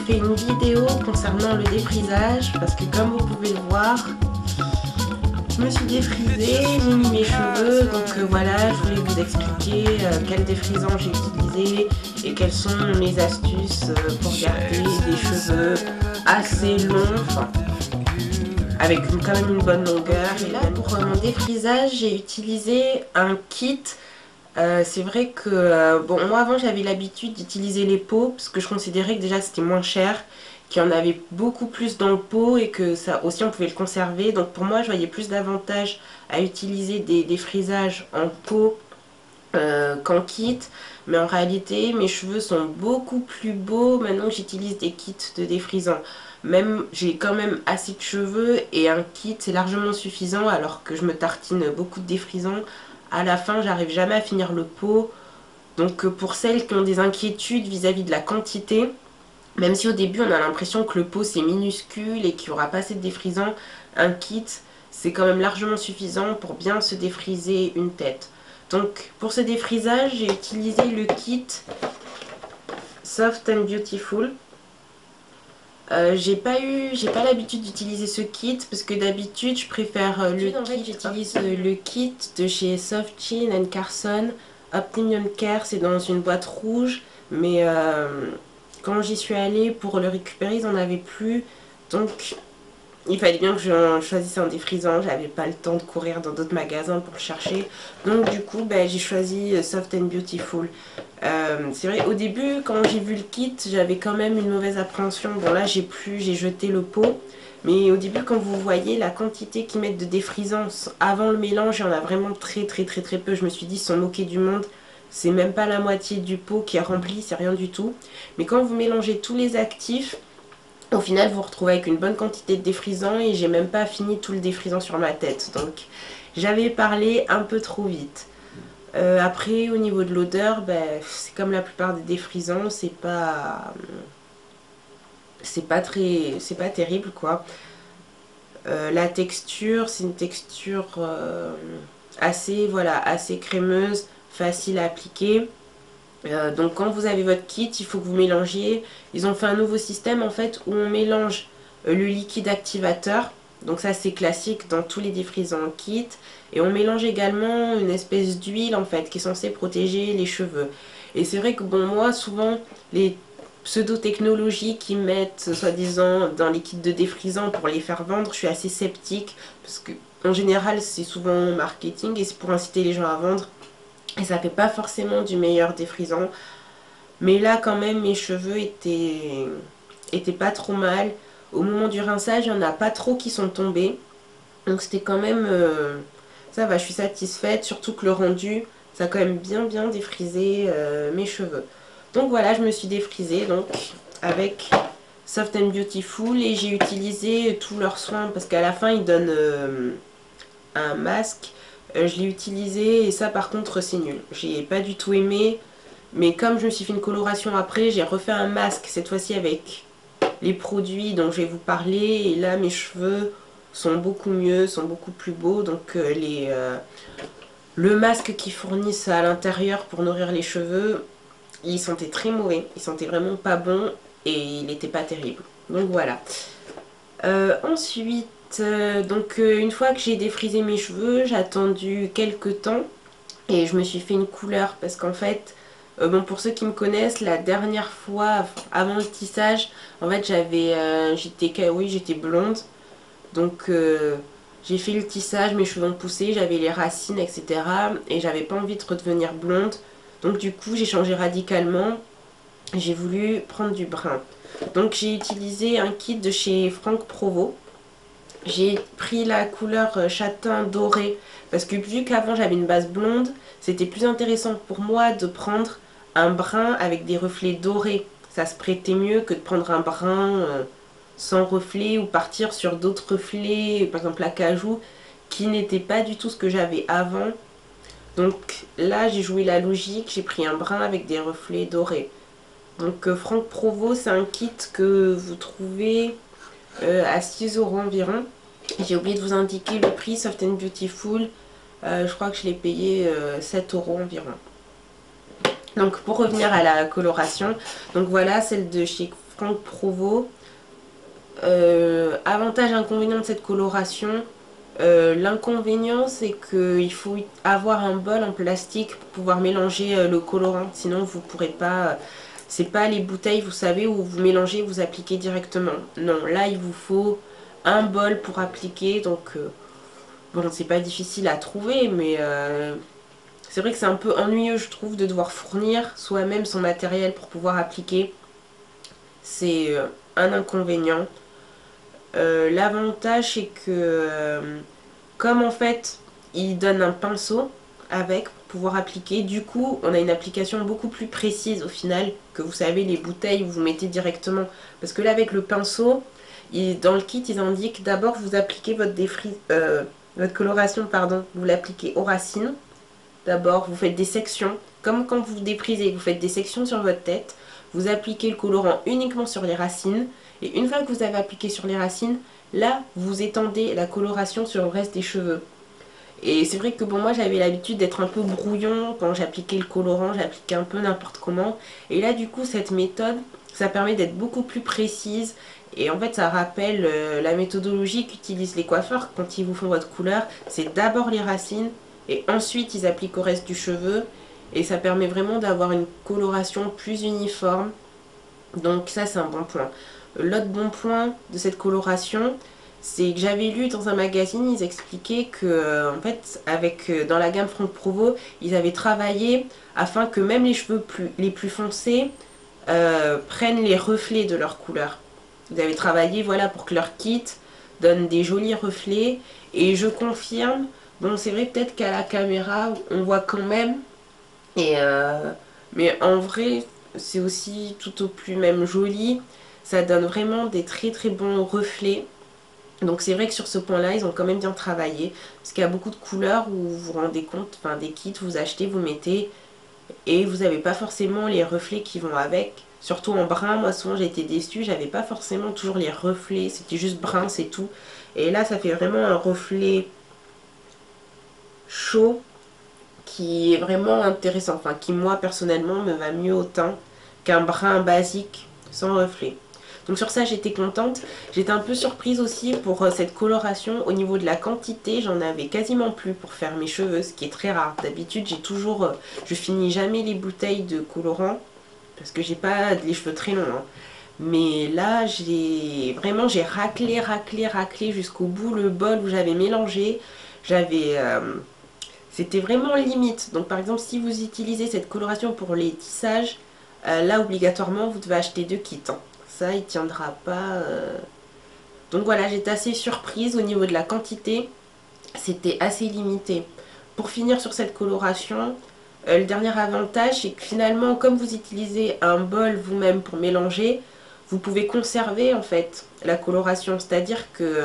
fait une vidéo concernant le défrisage parce que comme vous pouvez le voir, je me suis défrisée, j'ai mis mes cheveux, donc voilà, je voulais vous expliquer quel défrisant j'ai utilisé et quelles sont mes astuces pour garder des cheveux assez longs, enfin, avec quand même une bonne longueur. Et là pour mon défrisage j'ai utilisé un kit. C'est vrai que bon, moi avant j'avais l'habitude d'utiliser les pots parce que je considérais que déjà c'était moins cher, qu'il y en avait beaucoup plus dans le pot et que ça aussi on pouvait le conserver. Donc pour moi je voyais plus d'avantages à utiliser des défrisages en pot qu'en kit. Mais en réalité mes cheveux sont beaucoup plus beaux maintenant que j'utilise des kits de défrisant. Même j'ai quand même assez de cheveux et un kit c'est largement suffisant alors que je me tartine beaucoup de défrisant. À la fin j'arrive jamais à finir le pot. Donc pour celles qui ont des inquiétudes vis-à-vis de la quantité, même si au début on a l'impression que le pot c'est minuscule et qu'il n'y aura pas assez de défrisant, un kit c'est quand même largement suffisant pour bien se défriser une tête. Donc pour ce défrisage j'ai utilisé le kit Soft and Beautiful. J'ai pas l'habitude d'utiliser ce kit parce que d'habitude je préfère le kit. J'utilise le kit de chez Soft Chin and Carson Optimum Care, c'est dans une boîte rouge, mais quand j'y suis allée pour le récupérer ils en avaient plus, donc il fallait bien que je choisisse un défrisant. J'avais pas le temps de courir dans d'autres magasins pour le chercher, donc du coup j'ai choisi Soft and Beautiful. C'est vrai, au début quand j'ai vu le kit j'avais quand même une mauvaise appréhension. Bon là j'ai jeté le pot, mais au début quand vous voyez la quantité qu'ils mettent de défrisant avant le mélange, il y en a vraiment très peu. Je me suis dit ils se sont moqués du monde, c'est même pas la moitié du pot qui est rempli, c'est rien du tout. Mais quand vous mélangez tous les actifs, au final vous vous retrouvez avec une bonne quantité de défrisant et j'ai même pas fini tout le défrisant sur ma tête, donc j'avais parlé un peu trop vite. Après au niveau de l'odeur, c'est comme la plupart des défrisants, c'est pas terrible quoi. La texture, c'est une texture assez crémeuse, facile à appliquer. Donc quand vous avez votre kit, il faut que vous mélangiez. Ils ont fait un nouveau système en fait où on mélange le liquide activateur. Donc ça c'est classique dans tous les défrisants kit. Et on mélange également une espèce d'huile en fait qui est censée protéger les cheveux. Et c'est vrai que bon, moi souvent les pseudo-technologies qu'ils mettent soi-disant dans les kits de défrisant pour les faire vendre, je suis assez sceptique parce que en général c'est souvent marketing et c'est pour inciter les gens à vendre. Et ça fait pas forcément du meilleur défrisant. Mais là quand même mes cheveux étaient pas trop mal. Au moment du rinçage il n'y en a pas trop qui sont tombés. Donc c'était quand même... ça va, je suis satisfaite. Surtout que le rendu, ça a quand même bien défrisé mes cheveux. Donc voilà, je me suis défrisée donc, avec Soft and Beautiful. Et j'ai utilisé tous leurs soins parce qu'à la fin ils donnent un masque. Je l'ai utilisé et ça par contre c'est nul. J'ai pas du tout aimé, mais comme je me suis fait une coloration après, j'ai refait un masque cette fois-ci avec les produits dont je vais vous parler. Et là mes cheveux sont beaucoup mieux, sont beaucoup plus beaux. Donc le masque qu'ils fournissent à l'intérieur pour nourrir les cheveux, il sentait très mauvais, il sentait vraiment pas bon et il n'était pas terrible. Donc voilà. Ensuite, une fois que j'ai défrisé mes cheveux, j'ai attendu quelques temps et je me suis fait une couleur parce qu'en fait, bon, pour ceux qui me connaissent, la dernière fois avant le tissage, en fait j'étais blonde, donc j'ai fait le tissage, mes cheveux ont poussé, j'avais les racines etc. et j'avais pas envie de redevenir blonde, donc du coup j'ai changé radicalement, j'ai voulu prendre du brun. Donc j'ai utilisé un kit de chez Franck Provo. J'ai pris la couleur châtain doré parce que vu qu'avant j'avais une base blonde, c'était plus intéressant pour moi de prendre un brun avec des reflets dorés. Ça se prêtait mieux que de prendre un brun sans reflets ou partir sur d'autres reflets, par exemple l'acajou, qui n'était pas du tout ce que j'avais avant. Donc là j'ai joué la logique, j'ai pris un brun avec des reflets dorés. Donc Franck Provo, c'est un kit que vous trouvez à 6 € environ. J'ai oublié de vous indiquer le prix, Soft and Beautiful. Je crois que je l'ai payé 7 € environ. Donc pour revenir à la coloration, donc voilà celle de chez Franck Provo. Avantage inconvénient de cette coloration. L'inconvénient c'est qu'il faut avoir un bol en plastique pour pouvoir mélanger le colorant, sinon vous pourrez pas, c'est pas les bouteilles vous savez où vous mélangez, vous appliquez directement. Non, là il vous faut un bol pour appliquer, donc bon c'est pas difficile à trouver, mais c'est vrai que c'est un peu ennuyeux je trouve de devoir fournir soi-même son matériel pour pouvoir appliquer. C'est un inconvénient. L'avantage c'est que comme en fait il donne un pinceau avec pour pouvoir appliquer, du coup on a une application beaucoup plus précise au final que vous savez les bouteilles où vous mettez directement. Parce que là avec le pinceau, dans le kit ils indiquent d'abord vous appliquez votre coloration, pardon, vous l'appliquez aux racines. D'abord vous faites des sections, comme quand vous déprisez, vous faites des sections sur votre tête, vous appliquez le colorant uniquement sur les racines. Et une fois que vous avez appliqué sur les racines, là, vous étendez la coloration sur le reste des cheveux. Et c'est vrai que bon, moi j'avais l'habitude d'être un peu brouillon quand j'appliquais le colorant, j'appliquais un peu n'importe comment. Et là, du coup, cette méthode, ça permet d'être beaucoup plus précise. Et en fait, ça rappelle la méthodologie qu'utilisent les coiffeurs quand ils vous font votre couleur. C'est d'abord les racines et ensuite ils appliquent au reste du cheveu. Et ça permet vraiment d'avoir une coloration plus uniforme. Donc ça, c'est un bon point. L'autre bon point de cette coloration, c'est que j'avais lu dans un magazine, ils expliquaient que en fait, dans la gamme Franck Provo, ils avaient travaillé afin que même les cheveux les plus foncés prennent les reflets de leur couleur. Ils avaient travaillé voilà, pour que leur kit donne des jolis reflets. Et je confirme, bon c'est vrai peut-être qu'à la caméra, on voit quand même, mais en vrai, c'est aussi tout au plus même joli. Ça donne vraiment des très très bons reflets. Donc c'est vrai que sur ce point-là, ils ont quand même bien travaillé. Parce qu'il y a beaucoup de couleurs où vous vous rendez compte, enfin des kits, vous achetez, vous mettez, et vous n'avez pas forcément les reflets qui vont avec. Surtout en brun, moi souvent j'ai été déçue, j'avais pas forcément toujours les reflets, c'était juste brun, c'est tout. Et là, ça fait vraiment un reflet chaud qui est vraiment intéressant, enfin qui moi personnellement me va mieux au teint qu'un brun basique sans reflet. Donc sur ça j'étais contente. J'étais un peu surprise aussi pour cette coloration. Au niveau de la quantité, j'en avais quasiment plus pour faire mes cheveux, ce qui est très rare. D'habitude j'ai toujours, je finis jamais les bouteilles de colorant parce que j'ai pas les cheveux très longs, hein. Mais là j'ai raclé jusqu'au bout le bol où j'avais mélangé. J'avais c'était vraiment limite. Donc par exemple si vous utilisez cette coloration pour les tissages, là obligatoirement vous devez acheter 2 kits, hein. Ça il tiendra pas. Donc voilà, j'étais assez surprise au niveau de la quantité. C'était assez limité. Pour finir sur cette coloration, le dernier avantage c'est que finalement comme vous utilisez un bol vous-même pour mélanger, vous pouvez conserver en fait la coloration. C'est-à-dire que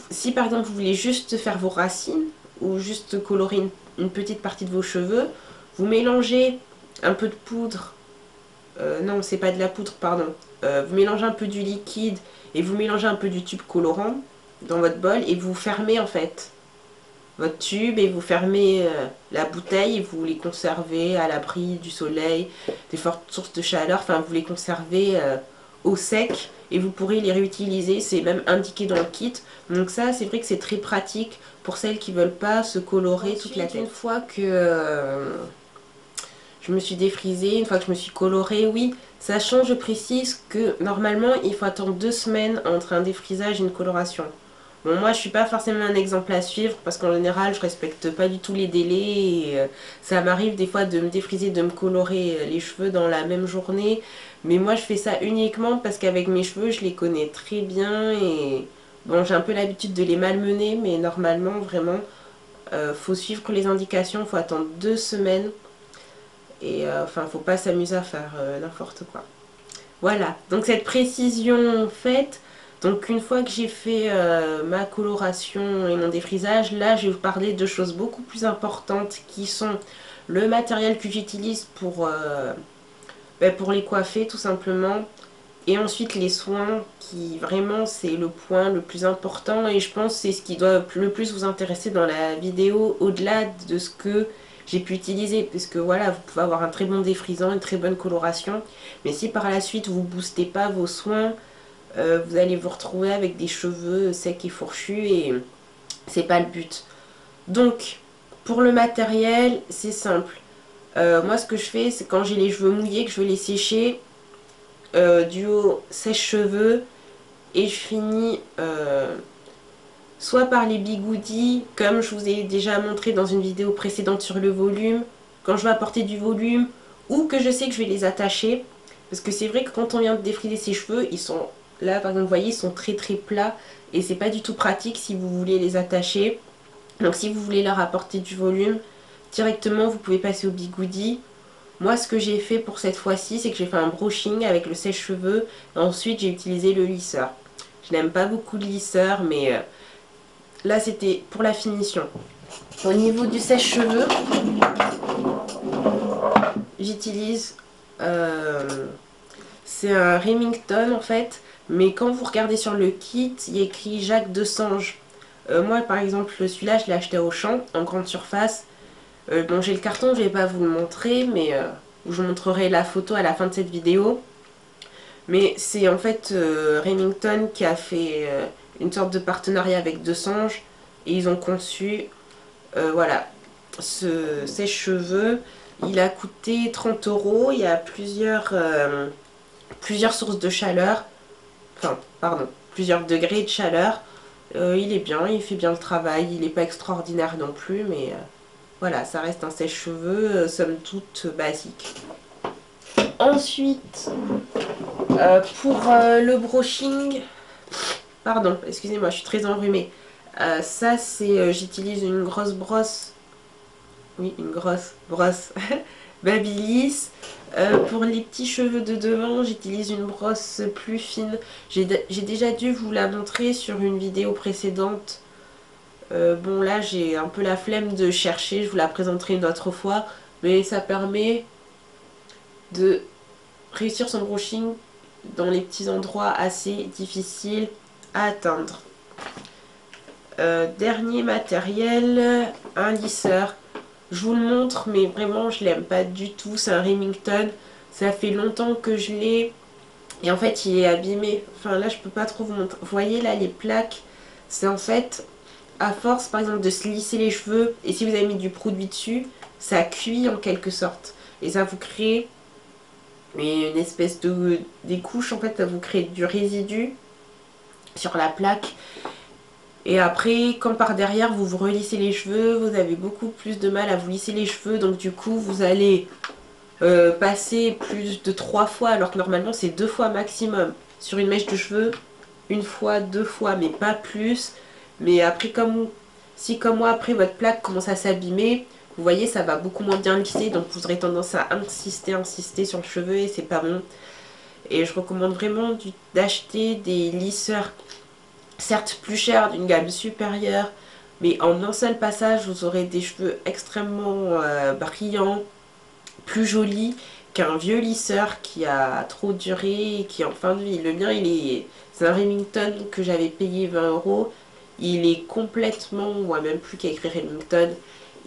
si par exemple vous voulez juste faire vos racines ou juste colorer une petite partie de vos cheveux, vous mélangez un peu de poudre, non c'est pas de la poudre pardon, vous mélangez un peu du liquide et vous mélangez un peu du tube colorant dans votre bol et vous fermez en fait votre tube et vous fermez la bouteille et vous les conservez à l'abri du soleil, des fortes sources de chaleur, enfin vous les conservez au sec et vous pourrez les réutiliser, c'est même indiqué dans le kit. Donc ça c'est vrai que c'est très pratique pour celles qui veulent pas se colorer toute la tête. Une fois que je me suis défrisée, une fois que je me suis colorée, oui, sachant je précise que normalement il faut attendre 2 semaines entre un défrisage et une coloration. Bon, moi je suis pas forcément un exemple à suivre parce qu'en général je respecte pas du tout les délais et ça m'arrive des fois de me défriser, de me colorer les cheveux dans la même journée. Mais moi je fais ça uniquement parce qu'avec mes cheveux je les connais très bien et bon j'ai un peu l'habitude de les malmener, mais normalement vraiment faut suivre les indications, faut attendre 2 semaines et enfin faut pas s'amuser à faire n'importe quoi. Voilà, donc cette précision faite. Donc une fois que j'ai fait ma coloration et mon défrisage, là je vais vous parler de choses beaucoup plus importantes qui sont le matériel que j'utilise pour les coiffer tout simplement. Et ensuite les soins qui vraiment c'est le point le plus important et je pense c'est ce qui doit le plus vous intéresser dans la vidéo au-delà de ce que j'ai pu utiliser, puisque voilà, vous pouvez avoir un très bon défrisant, une très bonne coloration. Mais si par la suite vous boostez pas vos soins, vous allez vous retrouver avec des cheveux secs et fourchus et c'est pas le but. Donc, pour le matériel, c'est simple. Moi, ce que je fais, c'est quand j'ai les cheveux mouillés, que je veux les sécher, duo sèche-cheveux, et je finis soit par les bigoudis, comme je vous ai déjà montré dans une vidéo précédente sur le volume, quand je veux apporter du volume, ou que je sais que je vais les attacher. Parce que c'est vrai que quand on vient de défriser ses cheveux, ils sont là, par exemple, vous voyez, ils sont très très plats, et c'est pas du tout pratique si vous voulez les attacher. Donc si vous voulez leur apporter du volume, directement vous pouvez passer au bigoudi. Moi ce que j'ai fait pour cette fois-ci, c'est que j'ai fait un brushing avec le sèche-cheveux. Ensuite j'ai utilisé le lisseur. Je n'aime pas beaucoup le lisseur, mais là c'était pour la finition. Au niveau du sèche-cheveux, j'utilise... c'est un Remington en fait. Mais quand vous regardez sur le kit, il y a écrit Jacques de Sange. Moi par exemple celui-là je l'ai acheté au Auchan en grande surface. Bon j'ai le carton, je vais pas vous le montrer, mais je vous montrerai la photo à la fin de cette vidéo. Mais c'est en fait Remington qui a fait une sorte de partenariat avec Desange et ils ont conçu voilà ce sèche-cheveux. Il a coûté 30 €. Il y a plusieurs sources de chaleur, enfin pardon, plusieurs degrés de chaleur. Il est bien, il fait bien le travail, il n'est pas extraordinaire non plus, mais voilà, ça reste un sèche-cheveux, somme toute basique. Ensuite, pour le brushing, pardon, excusez-moi, je suis très enrhumée. Ça, c'est, j'utilise une grosse brosse, oui, une grosse brosse Babyliss. Pour les petits cheveux de devant, j'utilise une brosse plus fine. J'ai déjà dû vous la montrer sur une vidéo précédente. Bon là j'ai un peu la flemme de chercher, je vous la présenterai une autre fois. Mais ça permet de réussir son brushing dans les petits endroits assez difficiles à atteindre. Dernier matériel, un lisseur. Je vous le montre, mais vraiment je l'aime pas du tout. C'est un Remington. Ça fait longtemps que je l'ai. Et en fait il est abîmé. Enfin là je peux pas trop vous montrer. Vous voyez là les plaques. C'est en fait à force par exemple de se lisser les cheveux. Et si vous avez mis du produit dessus, ça cuit en quelque sorte. Et ça vous crée une espèce de... des couches en fait. Ça vous crée du résidu sur la plaque. Et après, quand par derrière vous vous relissez les cheveux, vous avez beaucoup plus de mal à vous lisser les cheveux. Donc du coup, vous allez passer plus de 3 fois, alors que normalement c'est 2 fois maximum. Sur une mèche de cheveux, 1 fois, 2 fois, mais pas plus. Mais après, si comme moi, après votre plaque commence à s'abîmer, vous voyez, ça va beaucoup moins bien lisser. Donc vous aurez tendance à insister sur le cheveu et c'est pas bon. Et je recommande vraiment d'acheter des lisseurs, certes plus cher, d'une gamme supérieure, mais en un seul passage vous aurez des cheveux extrêmement brillants, plus jolis qu'un vieux lisseur qui a trop duré et qui est en fin de vie. Le mien c'est un Remington que j'avais payé 20 €. Il est complètement, ou même plus qu'à écrire Remington,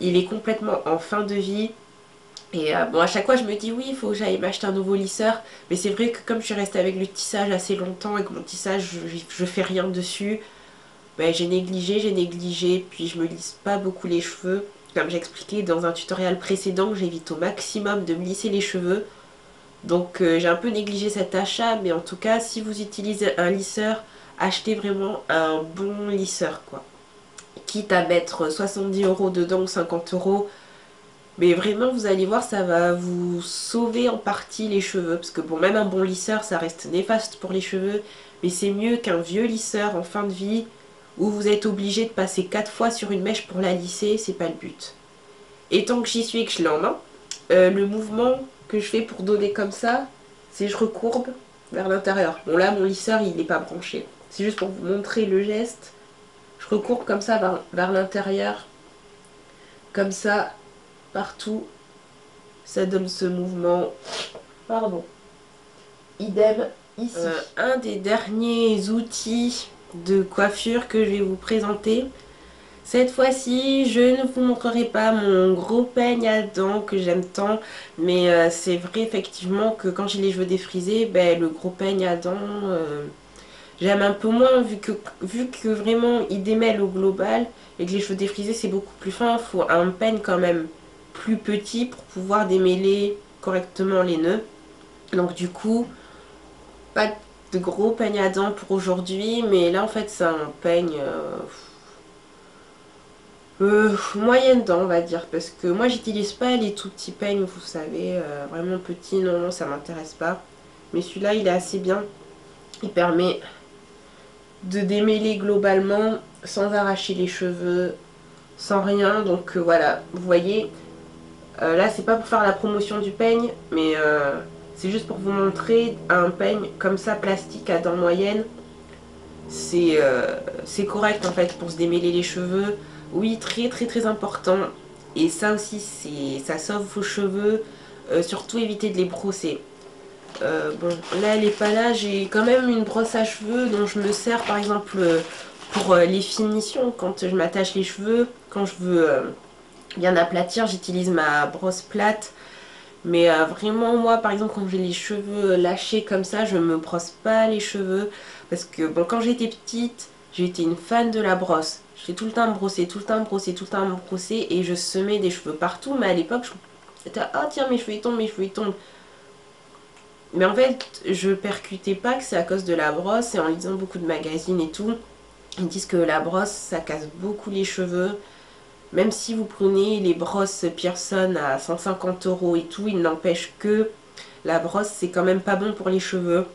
il est complètement en fin de vie. Et bon, à chaque fois je me dis oui, il faut que j'aille m'acheter un nouveau lisseur. Mais c'est vrai que comme je suis restée avec le tissage assez longtemps et que mon tissage, je fais rien dessus, ben, j'ai négligé, puis je me lisse pas beaucoup les cheveux. Comme j'ai expliqué dans un tutoriel précédent, j'évite au maximum de me lisser les cheveux. Donc j'ai un peu négligé cet achat, mais en tout cas, si vous utilisez un lisseur, achetez vraiment un bon lisseur, quoi. Quitte à mettre 70 € dedans ou 50 €. Mais vraiment, vous allez voir, ça va vous sauver en partie les cheveux. Parce que bon, même un bon lisseur, ça reste néfaste pour les cheveux. Mais c'est mieux qu'un vieux lisseur en fin de vie où vous êtes obligé de passer 4 fois sur une mèche pour la lisser. C'est pas le but. Et tant que j'y suis et que je l'ai en main, le mouvement que je fais pour donner comme ça, c'est je recourbe vers l'intérieur. Bon là, mon lisseur, il n'est pas branché. C'est juste pour vous montrer le geste. Je recourbe comme ça vers l'intérieur. Comme ça, partout, ça donne ce mouvement. Pardon. Idem ici. Un des derniers outils de coiffure que je vais vous présenter, Cette fois-ci, je ne vous montrerai pas mon gros peigne à dents que j'aime tant, mais c'est vrai effectivement que quand j'ai les cheveux défrisés, ben, le gros peigne à dents, j'aime un peu moins vu que vraiment il démêle au global et que les cheveux défrisés c'est beaucoup plus fin, il faut un peigne quand même plus petit pour pouvoir démêler correctement les nœuds. Donc du coup, pas de gros peigne à dents pour aujourd'hui, mais là en fait c'est un peigne moyenne dent on va dire, parce que moi j'utilise pas les tout petits peignes, vous savez, vraiment petits, non, non ça m'intéresse pas. Mais celui-là il est assez bien, il permet de démêler globalement sans arracher les cheveux, sans rien. Donc voilà, vous voyez, là c'est pas pour faire la promotion du peigne, mais c'est juste pour vous montrer un peigne comme ça plastique à dents moyennes. C'est correct en fait pour se démêler les cheveux. Oui, très très très important. Et ça aussi, ça sauve vos cheveux. Surtout éviter de les brosser. Bon, là elle est pas là. J'ai quand même une brosse à cheveux dont je me sers par exemple pour les finitions. Quand je m'attache les cheveux, quand je veux bien aplatir, j'utilise ma brosse plate. Mais vraiment, moi, par exemple, quand j'ai les cheveux lâchés comme ça, je me brosse pas les cheveux. Parce que, bon, quand j'étais petite, j'ai été une fan de la brosse. J'étais tout le temps brossée, tout le temps brossée, tout le temps brossée. Et je semais des cheveux partout. Mais à l'époque, j'étais, ah tiens, mes cheveux ils tombent, mes cheveux ils tombent. Mais en fait, je percutais pas que c'est à cause de la brosse. Et en lisant beaucoup de magazines et tout, ils disent que la brosse, ça casse beaucoup les cheveux. Même si vous prenez les brosses Pearson à 150 € et tout, il n'empêche que la brosse c'est quand même pas bon pour les cheveux.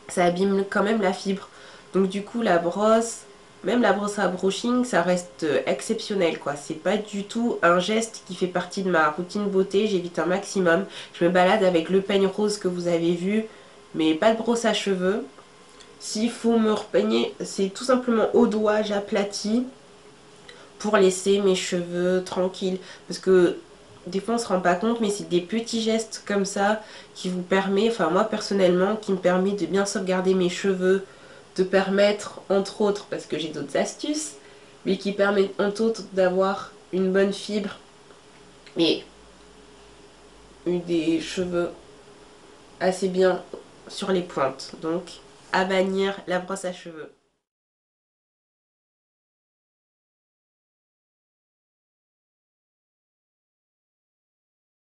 Ça abîme quand même la fibre. Donc du coup la brosse, même la brosse à brushing, ça reste exceptionnel quoi. C'est pas du tout un geste qui fait partie de ma routine beauté, j'évite un maximum. Je me balade avec le peigne rose que vous avez vu, mais pas de brosse à cheveux. S'il faut me repeigner, c'est tout simplement au doigt, j'aplatis pour laisser mes cheveux tranquilles. Parce que des fois on se rend pas compte, mais c'est des petits gestes comme ça qui vous permet, enfin moi personnellement, qui me permet de bien sauvegarder mes cheveux, de permettre entre autres, parce que j'ai d'autres astuces, mais qui permet entre autres d'avoir une bonne fibre et des cheveux assez bien sur les pointes. Donc à bannir la brosse à cheveux.